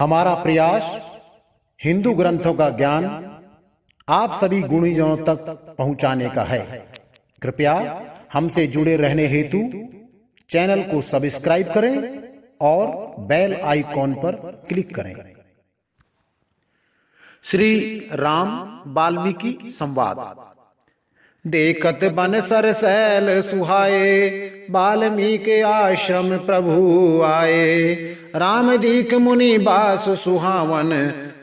हमारा प्रयास हिंदू ग्रंथों का ज्ञान आप सभी गुणीजनों तक पहुंचाने का है। कृपया हमसे जुड़े रहने हेतु चैनल को सब्सक्राइब करें और बेल आइकॉन पर क्लिक करें। श्री राम वाल्मीकि संवाद। देखत बन सरसैल सुहाए, वाल्मीकि आश्रम प्रभु आए। राम दीख मुनि बास सुहावन,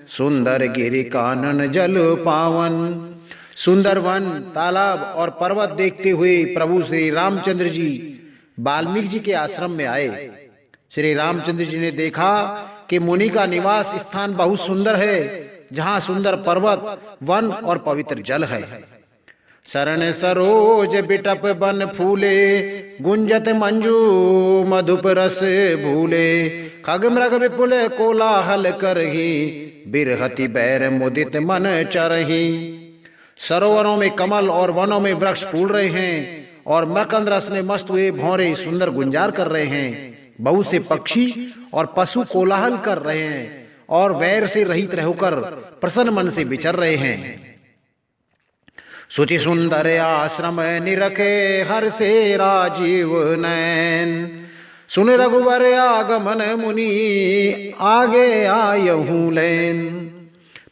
सुंदर गिरि कानन जल पावन। सुंदर वन, तालाब और पर्वत देखते हुए प्रभु श्री रामचंद्र जी वाल्मीकि जी के आश्रम में आए। श्री रामचंद्र जी ने देखा कि मुनि का निवास स्थान बहुत सुंदर है, जहाँ सुंदर पर्वत, वन और पवित्र जल है। शरण सरोज बिटप बन फूले, गुंजत मंजू मधुप रस भूले। खग मृग विपुल कोलाहल करही, बिरहति बैर मुदित मन चरही। सरोवरों में कमल और वनों में वृक्ष फूल रहे हैं और मकरंद रस में मस्त हुए भौरे सुंदर गुंजार कर रहे हैं। बहुत से पक्षी और पशु कोलाहल कर रहे हैं और वैर से रहित रहकर प्रसन्न मन से विचर रहे हैं। सुचि सुंदर आश्रम निरखे, हर से राजीव नैन। सुन रघुवर आगमन, मुनि आगे आयहूं लैन।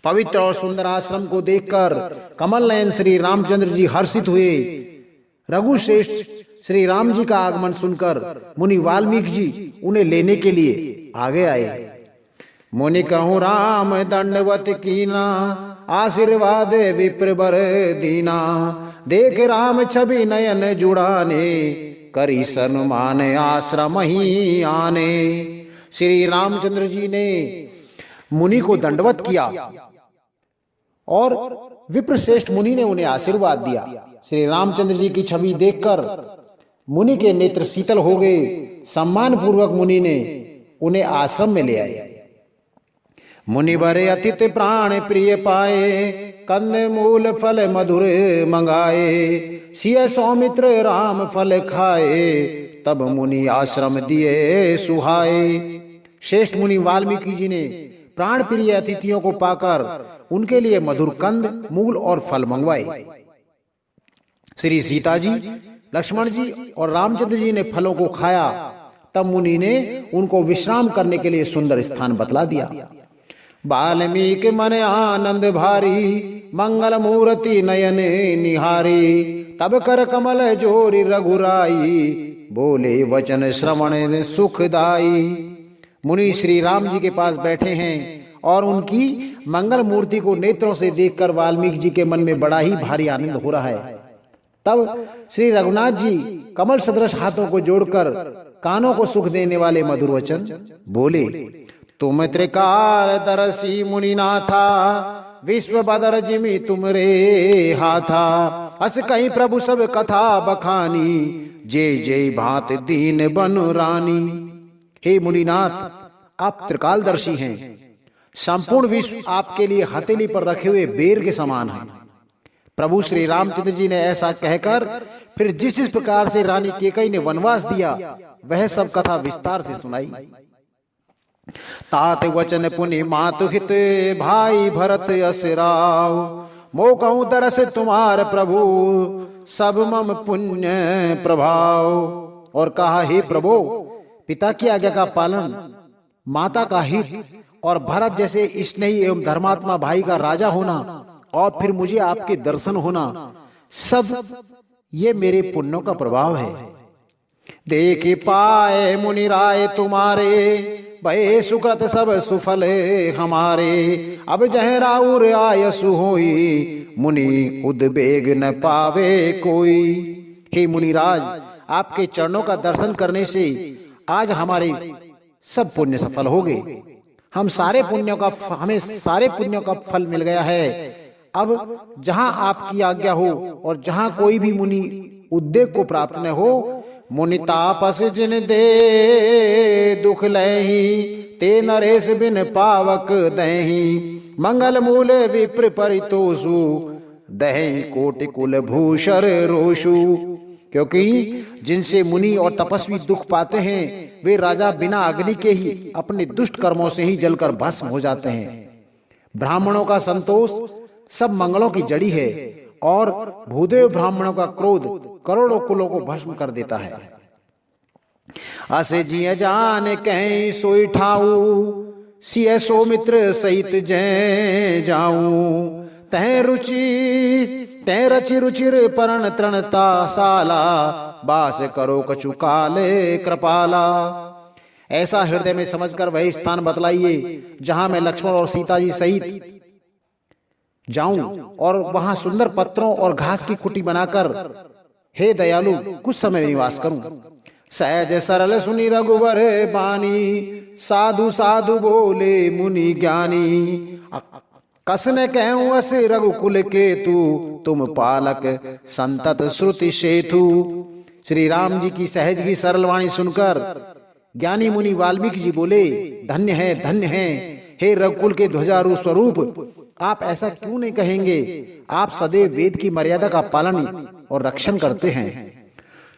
पवित्र और सुंदर आश्रम को देखकर कमल नयन श्री रामचंद्र जी हर्षित हुए। रघुश्रेष्ठ श्री राम जी का आगमन सुनकर मुनि वाल्मीकि जी उन्हें लेने के लिए आगे आए। मुनि कहूँ राम दंडवत कीना, आशीर्वाद विप्रवर दीना। देख राम छवि नयन जुड़ाने, करी सन्मान आश्रम ही आने। श्री रामचंद्र जी ने मुनि को दंडवत किया और विप्रश्रेष्ठ मुनि ने उन्हें आशीर्वाद दिया। श्री रामचंद्र जी की छवि देखकर मुनि के नेत्र शीतल हो गए। सम्मान पूर्वक मुनि ने उन्हें आश्रम में ले आए। मुनिवर अतिथि प्राण प्रिय पाए, कंद मूल फल मधुर मंगाए। सिय सौमित्र राम फल खाए, तब मुनि आश्रम दिए सुहाए। श्रेष्ठ मुनि वाल्मीकि जी ने प्राण प्रिय अतिथियों को पाकर उनके लिए मधुर कंद, मूल और फल मंगवाए। श्री सीता जी, लक्ष्मण जी और रामचंद्र जी ने फलों को खाया। तब मुनि ने उनको विश्राम करने के लिए सुंदर स्थान बतला दिया। वाल्मीकि मन आनंद भारी, मंगल मूर्ति नयन निहारी। तब कर कमल जोरी रघुराई, बोले वचन श्रवण सुखदाई। मुनि श्री राम जी के पास बैठे हैं और उनकी मंगल मूर्ति को नेत्रों से देखकर वाल्मीकि जी के मन में बड़ा ही भारी आनंद हो रहा है। तब श्री रघुनाथ जी कमल सदृश हाथों को जोड़कर कानों को सुख देने वाले मधुर वचन बोले। तुम त्रिकाल दरसी मुनिनाथा, विश्व बदर जिमि तुमरे हाथा। अस कहीं प्रभु सब कथा बखानी, जय जय भांत दीन बनु रानी। हे मुनिनाथ, आप त्रिकालदर्शी हैं। संपूर्ण विश्व आपके लिए हथेली पर रखे हुए बेर के समान है। प्रभु श्री रामचंद्र जी ने ऐसा कहकर फिर जिस प्रकार से रानी केकई ने वनवास दिया, वह सब कथा विस्तार से सुनाई। तात वचन पुनि मातु हित, भाई भरत असराव। मो कहूँ दरस तुम्हार प्रभु, सब मम पुण्य प्रभाव। और कहा, हे प्रभु, पिता की आज्ञा का पालन, माता का हित और भरत जैसे स्नेही एवं धर्मात्मा भाई का राजा होना और फिर मुझे आपके दर्शन होना, सब ये मेरे पुण्यों का प्रभाव है। देख पाए मुनि राय तुम्हारे, भय सुकृत सब सुफल हमारे। अब जह राउर आयसु होई, मुनि उद्वेग न पावे कोई। हे मुनिराज, आपके चरणों का दर्शन करने से आज हमारे सब पुण्य सफल हो गए। हमें सारे पुण्यों का फल मिल गया है। अब जहां आपकी आज्ञा हो और जहां कोई भी मुनि उद्वेग को प्राप्त न हो, मुनि तापस जिन दे दुख लही, ते नरेश बिन पावक दही। मंगल मूल विप्र परितोषु, दही कोटि कुल भूषर रोषु। क्योंकि जिनसे मुनि और तपस्वी दुख पाते हैं वे राजा बिना अग्नि के ही अपने दुष्ट कर्मों से ही जलकर भस्म हो जाते हैं। ब्राह्मणों का संतोष सब मंगलों की जड़ी है और भूदेव ब्राह्मणों का क्रोध करोड़ों कुलों को भस्म कर देता है। असे जिय जान कहीं सोई ठाऊ, सिय सौमित्र सहित जय जाऊं, तह रचि रुचिर परण तृणता साला, बास करो कछु काले कृपाला। ऐसा हृदय में समझकर वही स्थान बतलाइए जहां मैं लक्ष्मण और सीता जी सहित जाऊं और वहां सुंदर पत्रों और घास की कुटी बनाकर हे दयालु कुछ समय निवास करूं। सहज सरल सुनी रघुवर बानी, साधु साधु बोले मुनि ज्ञानी, कसने कहूं अस रघुकुल केतु, तुम पालक संतत श्रुति सेतु। श्री राम जी की सहज की सरल वाणी सुनकर ज्ञानी मुनि वाल्मीकि जी बोले, धन्य है हे रघुकुल के ध्वजारूढ़ स्वरूप, आप ऐसा क्यों नहीं कहेंगे? आप सदैव वेद की मर्यादा का पालन और रक्षण करते हैं।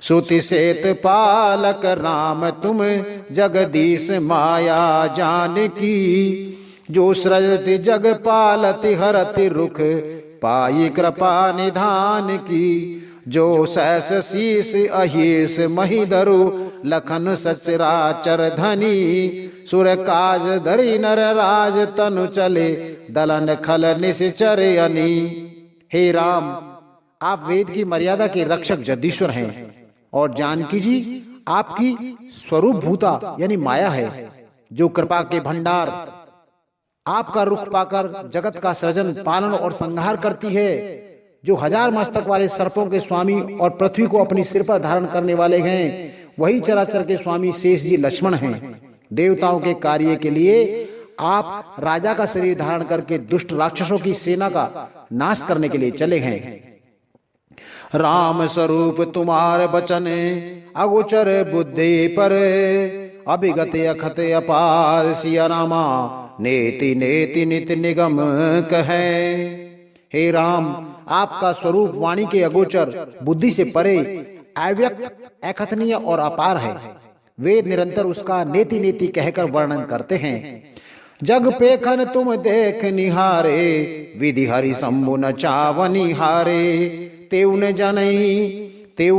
श्रुति सेत पालक राम तुम, जगदीश माया जानकी, जो सृजति जग पालति हरति रुख, पाई कृपा निधान की। जो सहस शीस अहिस महिधरु, लखन सचराचर धनी, सुर काज धरि नर राज तनु चले, दलन खल निश्चर अनी। हे राम, आप वेद की मर्यादा के रक्षक जगदीश्वर हैं और जानकी जी आपकी स्वरूप भूता यानी माया है, जो कृपा के भंडार आपका रुख पाकर जगत का सृजन पालन और संहार करती है, जो हजार मस्तक वाले सर्पों के स्वामी और पृथ्वी को अपनी सिर पर धारण करने वाले हैं, वही चराचर के स्वामी शेष जी लक्ष्मण हैं। देवताओं के कार्य के लिए आप राजा का शरीर धारण करके दुष्ट राक्षसों की सेना का नाश करने के लिए चले हैं। राम स्वरूप तुम्हारे बचन, अगोचर बुद्धि पर, अभिगत अखत अपार, सिया रामा नेति नेति नित निगम कहे। हे राम, आपका स्वरूप वाणी के अगोचर, बुद्धि से परे, अव्यक्त, अकथनीय और अपार है। वेद निरंतर उसका नेति नेति कहकर वर्णन करते हैं। जग पेखन तुम देख निहारे, विधि हरि शंभु न चावनी हारे, तेउ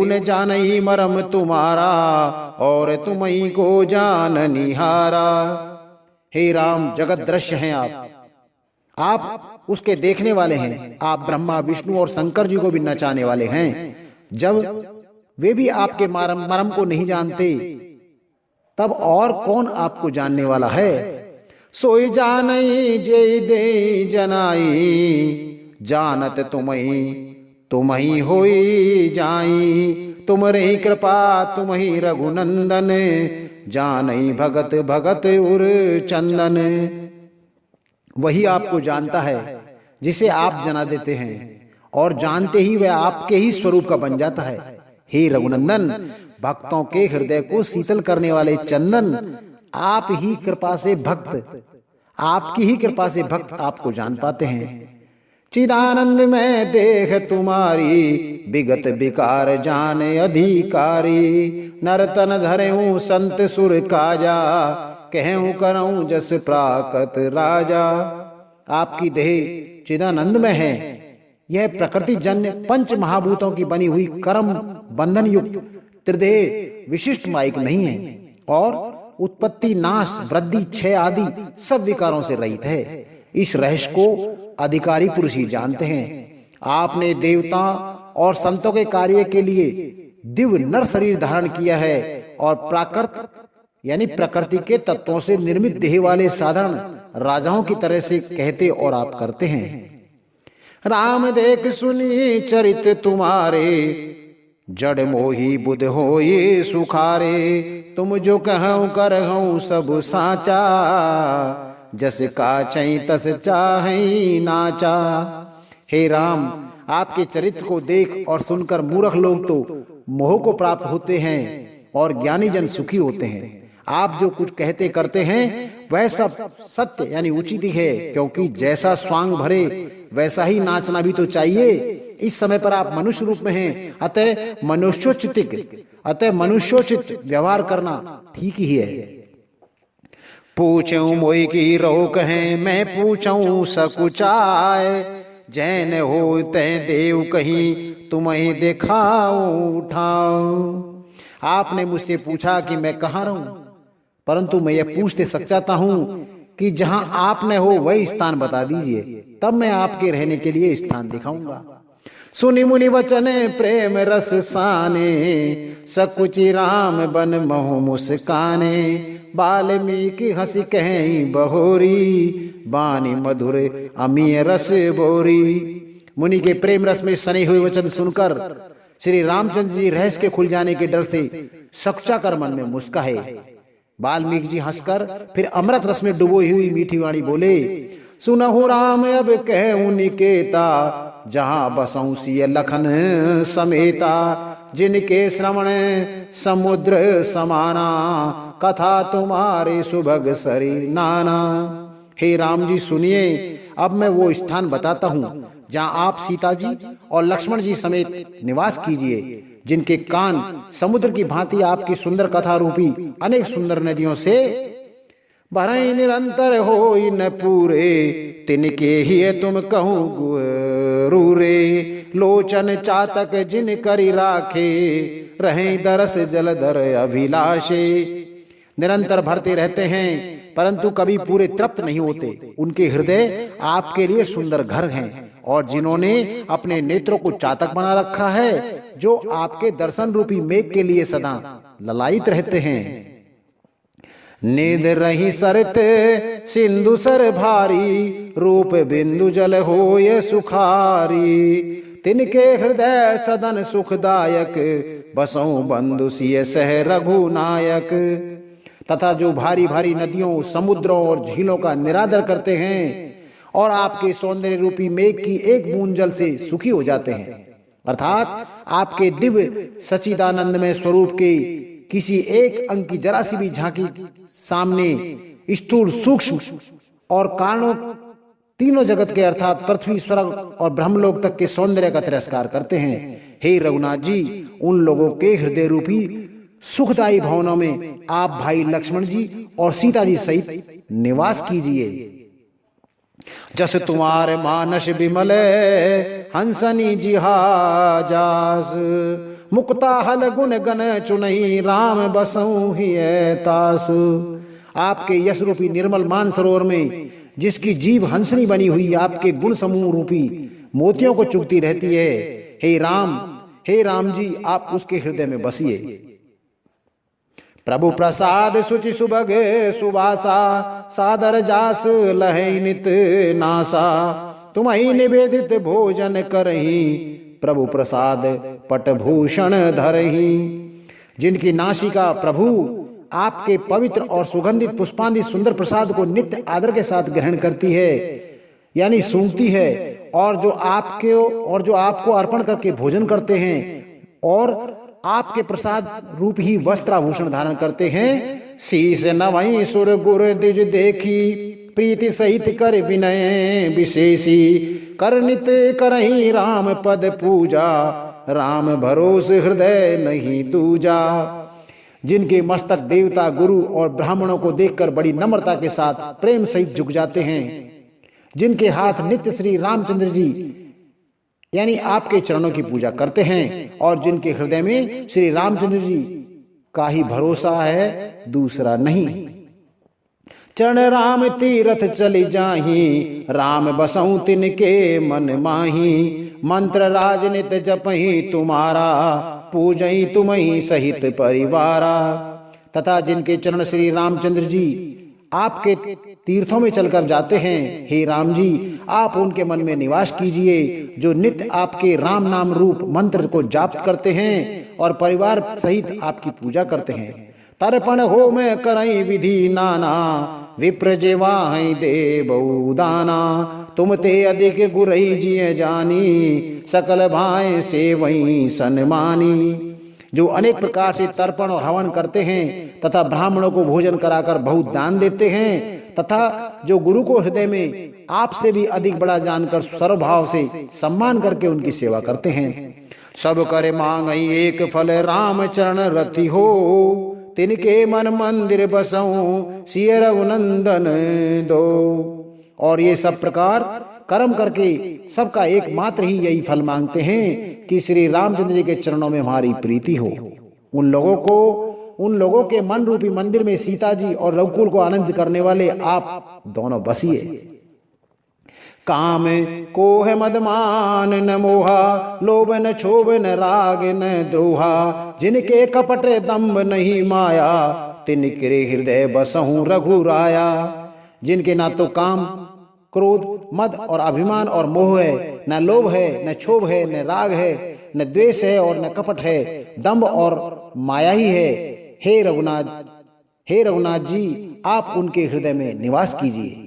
न जानई मरम तुम्हारा, और तुम्हीं को जान निहारा। हे राम, जगत दृश्य हैं आप उसके देखने वाले हैं। आप ब्रह्मा विष्णु और शंकर जी को भी नचाने वाले हैं। जब वे भी आपके मरम को नहीं जानते, तब और कौन आपको जानने वाला है? सोई जानई जय दे जनाई, जानत तुम्हीं होई जाई, तुमरे कृपा तुम्हीं रघुनंदन, जानई भगत भगत उर चंदन। वही आपको जानता है जिसे आप जना देते हैं, और जानते ही वह आपके ही स्वरूप का बन जाता है। हे रघुनंदन, भक्तों के हृदय को शीतल करने वाले चंदन, आपकी ही कृपा से भक्त आपको जान पाते हैं। चिदानंद में देख तुम्हारी, विगत विकार जान अधिकारी, नरतन धरेऊं संत सुर काजा, कहूं करऊं जस प्राकत राजा। आपकी देह चिदानंद में है। यह प्रकृति जन्य पंच महाभूतों की बनी हुई कर्म बंधन युक्त त्रिदेह विशिष्ट माइक नहीं है, और उत्पत्ति नाश वृद्धि क्षय आदि सब विकारों से रहित है। इस रहस्य को अधिकारी पुरुष ही जानते हैं। आपने देवता और संतों के कार्य के लिए दिव्य नर शरीर धारण किया है, और प्राकृत यानी प्रकृति के तत्वों से निर्मित देह वाले साधारण राजाओं की तरह से कहते और आप करते हैं। राम देख सुनी चरित तुम्हारे, जड़ मोही बुध हो ये सुखारे, तुम जो कहूं करहूं सब साचा, जस काचई तस चाहई नाचा। हे राम, आपके चरित्र को देख और सुनकर मूर्ख लोग तो मोह को प्राप्त होते हैं और ज्ञानी जन सुखी होते हैं। आप जो कुछ कहते करते हैं वह सब सत्य यानी उचित ही है, क्योंकि जैसा स्वांग भरे वैसा ही नाचना भी तो चाहिए। इस समय पर आप मनुष्य रूप में हैं, अतः मनुष्योचित व्यवहार करना ठीक ही है। पूछूं मोई की रोक है, मैं पूछूं सकुचाय, जैन हो तै देव कहीं तुम्हें दिखाऊं उठाऊं। आपने मुझसे पूछा कि मैं कहाँ रहूं, परंतु मैं यह पूछते सक जाता हूं कि जहां आप न हो वही स्थान बता दीजिए, तब मैं आपके रहने के लिए स्थान दिखाऊंगा। सुनि मुनि वचन प्रेम रस साने, सकुचि राम बन महु मुस्काने, वाल्मीकि हंसी कहीं बहोरी, बानी मधुर अमीय रस बोरी। मुनि के प्रेम रस में सने हुए वचन सुनकर श्री रामचंद्र जी रहस्य के खुल जाने के डर से सकुचा कर मन में मुस्काए। वाल्मीकि जी हंसकर फिर अमृत रस में डुबोई हुई मीठी वाणी बोले, सुनहु राम अब कहूं निकेता, जहां बसऊं सिय लखन समेता, जिनके श्रवण समुद्र समाना, कथा तुम्हारे सुभग सरी नाना। हे राम जी सुनिए, अब मैं वो स्थान बताता हूँ जहाँ आप सीता जी और लक्ष्मण जी समेत निवास कीजिए, जिनके कान समुद्र की भांति आपकी सुंदर कथा रूपी अनेक सुंदर नदियों से भरई निरंतर हो न पूरे, तिनके ही तुम कहूँ गुरूरे, लोचन चातक जिन करी राखे, रहे दरस जलधर अभिलाषे। निरंतर भरते रहते हैं परंतु कभी पूरे तृप्त नहीं होते। उनके हृदय आपके लिए सुंदर घर हैं, और जिन्होंने अपने नेत्रों को चातक बना रखा है, जो आपके दर्शन रूपी मेघ के लिए सदा ललायित रहते हैं। निद रही सरत सिंधु सर भारी, रूप बिंदु जल होय सुखारी, तिनके हृदय सदन सुखदायक, बसों बंधु सिय सह रघुनायक। तथा जो भारी भारी नदियों, समुद्रों और झीलों का निरादर करते हैं और आपके सौंदर्य रूपी मेघ की एक बूंद जल से सुखी हो जाते हैं, अर्थात आपके दिव्य सच्चिदानंदमय स्वरूप के किसी एक अंग की जरा सी भी झांकी सामने स्थूल सूक्ष्म और कारणों तीनों जगत के अर्थात पृथ्वी, स्वर्ग और ब्रह्मलोक तक के सौंदर्य का तिरस्कार करते हैं। हे रघुनाथ जी, उन लोगों के हृदय रूपी सुखदायी भवनों में आप भाई लक्ष्मण जी और सीता जी सहित निवास कीजिए। जस तुम्हारे मानस विमल हंसनी जिहाजास, मुक्ता हल गुण गण चुनई, राम बसऊं ही तास। आपके यश रूपी निर्मल मान सरोवर में जिसकी जीव हंसनी बनी हुई आपके गुण समूह रूपी मोतियों को चुगती रहती है, हे राम जी, आप उसके हृदय में बसिए। प्रभु प्रसाद सुचि सुभग सुवासा, सादर जास लहै नित नासा, तुम्हि निवेदित भोजन करही, प्रभु प्रसाद पटभूषण धरही। जिनकी नासिका प्रभु आपके पवित्र और सुगंधित पुष्पांदित सुंदर प्रसाद को नित्य आदर के साथ ग्रहण करती है, यानी सूंघती है, और जो आपको अर्पण करके भोजन करते हैं और आपके प्रसाद रूप ही वस्त्राभूषण धारण करते हैं। शीस नवई सुर गुर द्विज देखी, प्रीति सहित कर विनय विशेषी, करनित करही राम पद पूजा, राम भरोस हृदय नहीं दूजा। जिनके मस्तक देवता, गुरु और ब्राह्मणों को देखकर बड़ी नम्रता के साथ प्रेम सहित झुक जाते हैं, जिनके हाथ नित्य श्री रामचंद्र जी यानी आपके चरणों की पूजा करते हैं, और जिनके हृदय में श्री रामचंद्र जी का ही भरोसा है, दूसरा नहीं। चरण राम तीरथ चली जाही, राम बसऊं तिनके मन माही, मंत्र राजनित जपही तुम्हारा, पूजई तुम्हि सहित परिवारा। तथा जिनके चरण श्री रामचंद्र जी आपके तीर्थों में चलकर जाते हैं, हे राम जी, आप उनके मन में निवास कीजिए, जो नित्य आपके राम नाम रूप मंत्र को जाप करते हैं और परिवार सहित आपकी पूजा करते हैं। तर्पण हो मैं करई विधि नाना, विप्र जेवाहि देबऊ दाना, तुम ते अधिक गुरई जिय जानी, सकल भाई से वही सन्मानी। जो अनेक प्रकार से तर्पण और हवन करते हैं तथा ब्राह्मणों को भोजन कराकर बहुत दान देते हैं तथा जो गुरु को हृदय में आपसे भी अधिक बड़ा जानकर सर्वभाव से सम्मान करके उनकी सेवा करते हैं। सब करे मांग एक फल राम चरण रति हो, तिनके मन मंदिर बसऊं सिय रघुनंदन दो। और ये सब प्रकार कर्म करके सबका एकमात्र ही यही फल मांगते हैं कि श्री रामचंद्र जी के चरणों में हमारी प्रीति हो। उन लोगों के मन रूपी मंदिर में सीता जी और रघुकुल को आनंद करने वाले आप दोनों बसिए। काम को है मदमान न मोहा, लोभ न क्षोभ न राग न द्रोहा, जिनके कपट दम्भ नहीं माया, तिनके हृदय बसहूं रघुराया। जिनके ना तो काम क्रोध मद और अभिमान और मोह है, न लोभ है, न क्षोभ है, न राग है, न द्वेष है और न कपट है, दंभ और माया ही है। हे रघुनाथ जी, आप उनके हृदय में निवास कीजिए।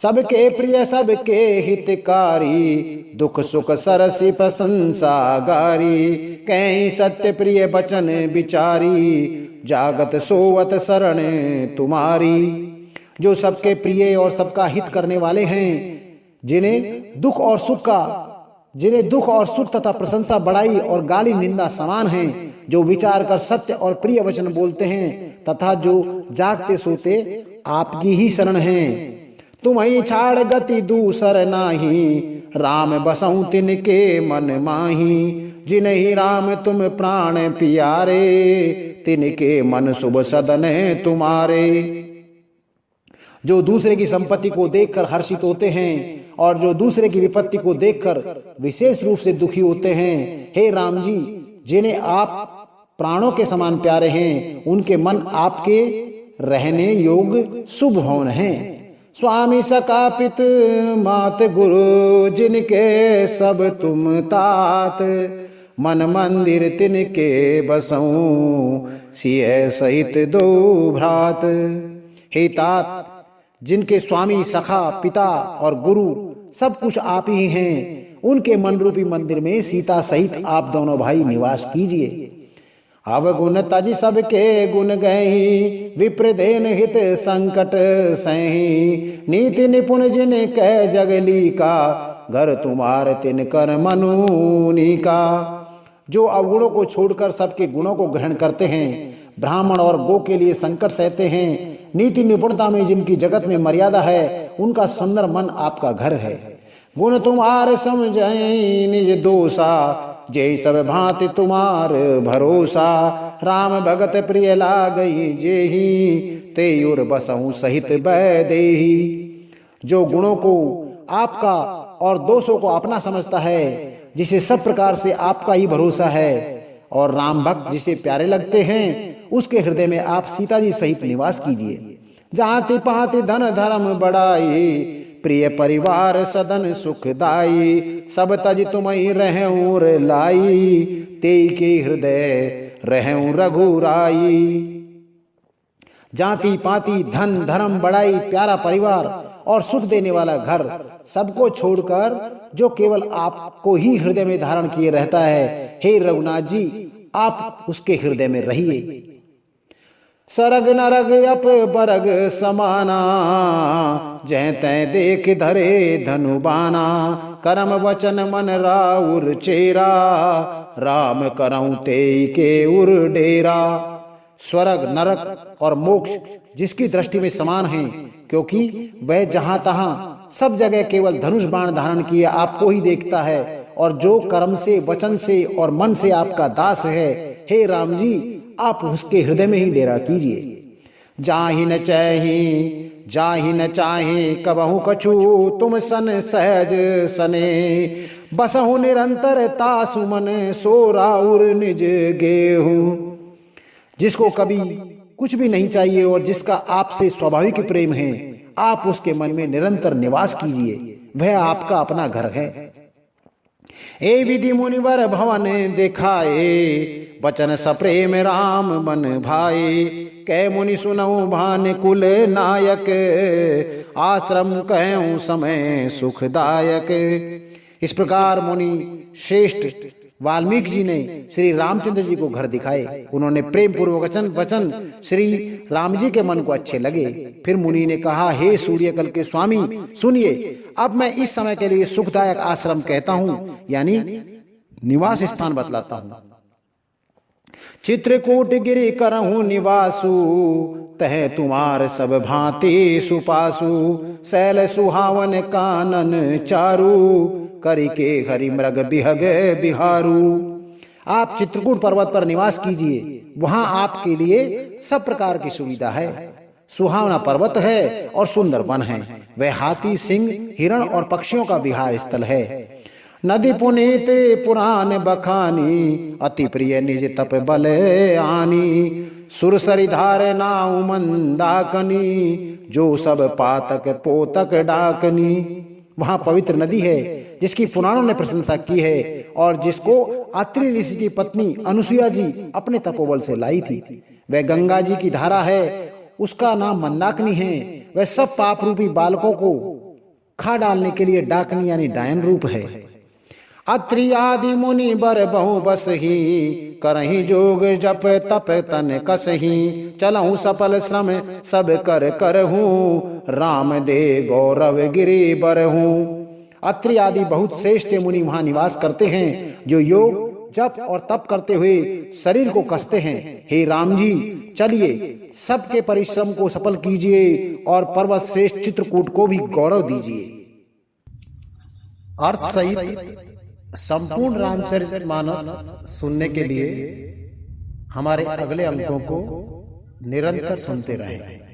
सबके प्रिय सबके हितकारी, दुख सुख सरसी प्रशंसा गारी, कहीं सत्य प्रिय बचन विचारी, जागत सोवत शरण तुम्हारी। जो सबके प्रिय और सबका हित करने वाले हैं, जिन्हें दुख और सुख तथा प्रशंसा बड़ाई और गाली निंदा समान हैं, जो विचार कर सत्य और प्रिय वचन बोलते हैं तथा जो जागते सोते आपकी ही शरण हैं। तुम्हीं छाड़ गति दूसर नाही, राम बसऊं तिनके मन माही, जिन्हीं राम तुम प्राण पियारे, तिनके मन शुभ सदन तुम्हारे। जो दूसरे की संपत्ति को देखकर हर्षित होते हैं और जो दूसरे की विपत्ति को देखकर विशेष रूप से दुखी होते हैं, हे राम जी, जिन्हें आप प्राणों के समान प्यारे हैं, उनके मन आपके रहने योग शुभ भवन हैं। स्वामी सका पित मात गुरु, जिनके सब तुम तात, मन मंदिर तिनके बसऊं सिय सहित दो भ्रात। हे तात, जिनके स्वामी सखा पिता और गुरु सब कुछ आप ही हैं, उनके मन रूपी मंदिर में सीता सहित आप दोनों भाई निवास कीजिए। अब गुण तज सबके गुण गही, विप्र देन हित संकट सही, नीति निपुण जिन कह जगली का, घर तुम्हार तिन कर मनुनी का। जो अवगुणों को छोड़कर सबके गुणों को ग्रहण करते हैं, ब्राह्मण और गो के लिए संकट सहते हैं, नीति निपुणता में जिनकी जगत में मर्यादा है, उनका सुंदर मन आपका घर है। गुण तुम्हारे समझई निज दोषा, जय सब भांति तुम्हार भरोसा, राम भगत प्रिय लागई जेही, तेयुर बसहूं सहित बैदेही। जो गुणों को आपका और दोषों को अपना समझता है, जिसे सब प्रकार से आपका ही भरोसा है और राम भक्त जिसे प्यारे लगते हैं, उसके हृदय में आप सीता जी सहित निवास कीजिए। जाति पाति धन धर्म बढ़ाई, प्रिय परिवार सदन सुखदाई, सब तज तुम्हीं रहूं लाई, तेई के हृदय रहूं रघुराई। जाति पाति धन धर्म बढ़ाई, प्यारा परिवार और सुख देने वाला घर, सबको छोड़कर जो केवल आपको ही हृदय में धारण किए रहता है, हे रघुनाथ जी, आप उसके हृदय में रहिए। सरग नरग अप बरग समाना, जय तय देख धरे धनुबाना, करम वचन मन राउर चेरा, राम करऊं तेई के उर डेरा। स्वर्ग नरक और मोक्ष जिसकी दृष्टि में समान हैं, क्योंकि वह जहां तहां सब जगह केवल धनुष बाण धारण किए आपको ही देखता है, और जो कर्म से वचन से और मन से आपका दास है, हे राम जी, आप उसके हृदय में ही डेरा कीजिए। जाहि न चाहे कबहु कछु, तुम सन सहज सने, बसहु निरंतर तासु मन, सो राउर निज गेहूं। जिसको कभी कुछ भी नहीं चाहिए और जिसका आपसे स्वाभाविक प्रेम है, आप उसके मन में निरंतर निवास कीजिए, वह आपका अपना घर है। ए विधि मुनिवर भवन दिखाए, बचन सप्रेम राम मन भाए, कै मुनि सुनऊ भान कुल नायक, आश्रम कहूं समय सुखदायक। इस प्रकार मुनि श्रेष्ठ वाल्मीकि जी ने श्री रामचंद्र जी को घर दिखाए। उन्होंने प्रेम पूर्वक वचन श्री राम जी के मन को अच्छे लगे। फिर मुनि ने कहा, हे सूर्यकल के स्वामी सुनिए, अब मैं इस समय के लिए सुखदायक आश्रम कहता हूँ, यानी निवास स्थान बतलाता हूँ। चित्रकूट गिरि करहूँ निवासु, तह तुम्हार सब भांति सुपासु। शैल सुहावन कानन चारु, करिके हरि मृग बिहग बिहारू। आप चित्रकूट पर्वत पर निवास कीजिए, वहां आपके लिए सब प्रकार की सुविधा है। सुहावना पर्वत है और सुंदर वन है। वह हाथी, सिंह, हिरण और पक्षियों का विहार स्थल है। नदी पुनीत पुराण बखानी, अति प्रिय निज तप बल आनी। सुरसरी धार नाउ मंदाकनी, जो सब पातक पोतक डाकनी। वहां पवित्र नदी है जिसकी पुराणों ने प्रशंसा की है और जिसको अत्रि ऋषि की पत्नी अनुसुईया जी अपने तपोबल से लाई थी। वह गंगा जी की धारा है, उसका नाम मंदाकिनी है। वह सब पाप रूपी बालकों को खा डालने के लिए डाकनी यानी डायन रूप है। अत्रि आदि मुनि बर बहु बसही, करही जोग जप तप तन कसही। चलहु सफल श्रम सब कर करहूँ, राम दे गौरव गिरि बरहूँ। अत्रि आदि बहुत श्रेष्ठ मुनि वहां निवास करते हैं, जो योग जप और तप करते हुए शरीर को कसते हैं। हे राम जी, चलिए सबके परिश्रम को सफल कीजिए और पर्वत श्रेष्ठ चित्रकूट को भी गौरव दीजिए। अर्थ सहित संपूर्ण रामचरितमानस सुनने के लिए हमारे अगले अंकों को निरंतर सुनते रहें।